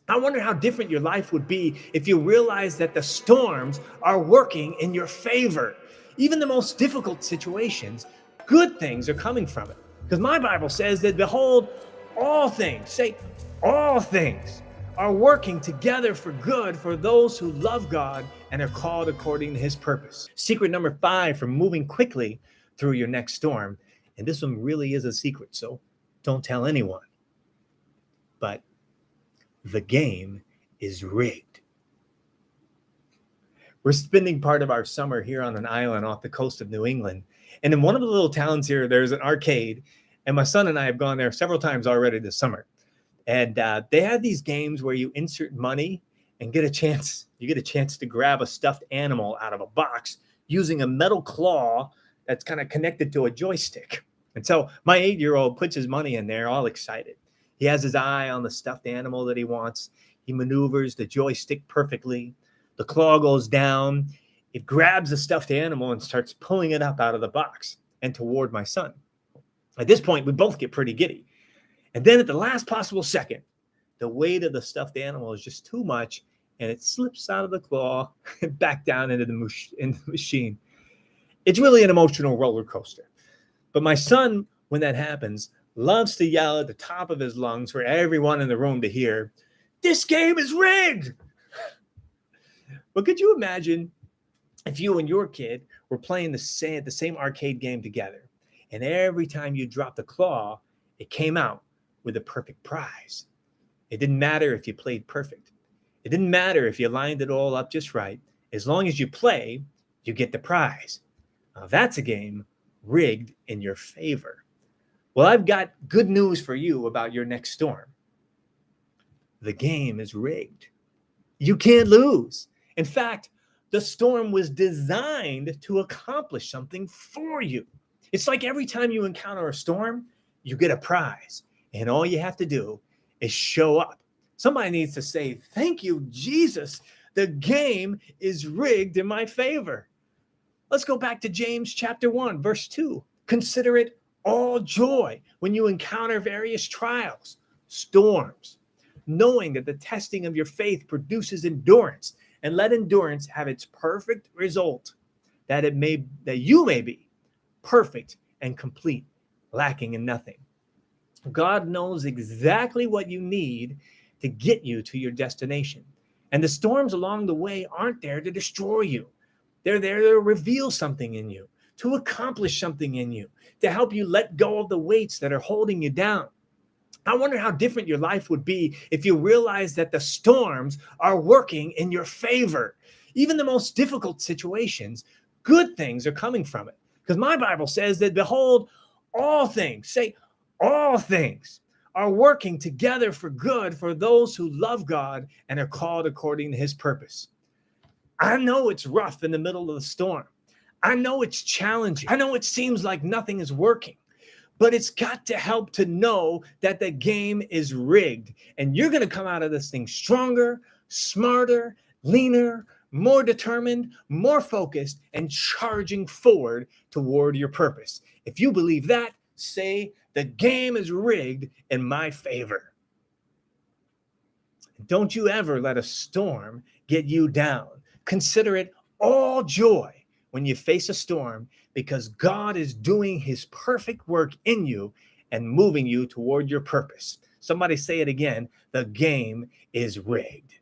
I wonder how different your life would be if you realized that the storms are working in your favor. Even the most difficult situations, good things are coming from it. Because my Bible says that, behold, all things, say, all things are working together for good for those who love God and are called according to his purpose. Secret number 5 for moving quickly through your next storm. And this one really is a secret, so don't tell anyone. But the game is rigged. We're spending part of our summer here on an island off the coast of New England. And in one of the little towns here, there's an arcade. And my son and I have gone there several times already this summer. And they have these games where you insert money and you get a chance to grab a stuffed animal out of a box using a metal claw that's kind of connected to a joystick. And so my 8-year-old puts his money in there all excited. He has his eye on the stuffed animal that he wants. He maneuvers the joystick perfectly. The claw goes down. It grabs the stuffed animal and starts pulling it up out of the box and toward my son. At this point, we both get pretty giddy. And then at the last possible second, the weight of the stuffed animal is just too much, and it slips out of the claw and back down into the machine. It's really an emotional roller coaster. But my son, when that happens, loves to yell at the top of his lungs for everyone in the room to hear, "This game is rigged!" But could you imagine if you and your kid were playing the same arcade game together, and every time you dropped the claw, it came out with a perfect prize? It didn't matter if you played perfect. It didn't matter if you lined it all up just right. As long as you play, you get the prize. Now that's a game rigged in your favor. Well, I've got good news for you about your next storm. The game is rigged. You can't lose. In fact, the storm was designed to accomplish something for you. It's like every time you encounter a storm, you get a prize. And all you have to do is show up. Somebody needs to say, "Thank you, Jesus. The game is rigged in my favor." Let's go back to James chapter 1, verse 2. Consider it all joy when you encounter various trials, storms, knowing that the testing of your faith produces endurance, and let endurance have its perfect result, that you may be perfect and complete, lacking in nothing. God knows exactly what you need to get you to your destination. And the storms along the way aren't there to destroy you. They're there to reveal something in you, to accomplish something in you, to help you let go of the weights that are holding you down. I wonder how different your life would be if you realized that the storms are working in your favor. Even the most difficult situations, good things are coming from it. Because my Bible says that, behold, all things, say, all things are working together for good for those who love God and are called according to his purpose. I know it's rough in the middle of the storm. I know it's challenging. I know it seems like nothing is working. But it's got to help to know that the game is rigged. And you're going to come out of this thing stronger, smarter, leaner, more determined, more focused, and charging forward toward your purpose. If you believe that, say, "The game is rigged in my favor." Don't you ever let a storm get you down. Consider it all joy when you face a storm, because God is doing his perfect work in you and moving you toward your purpose. Somebody say it again. The game is rigged.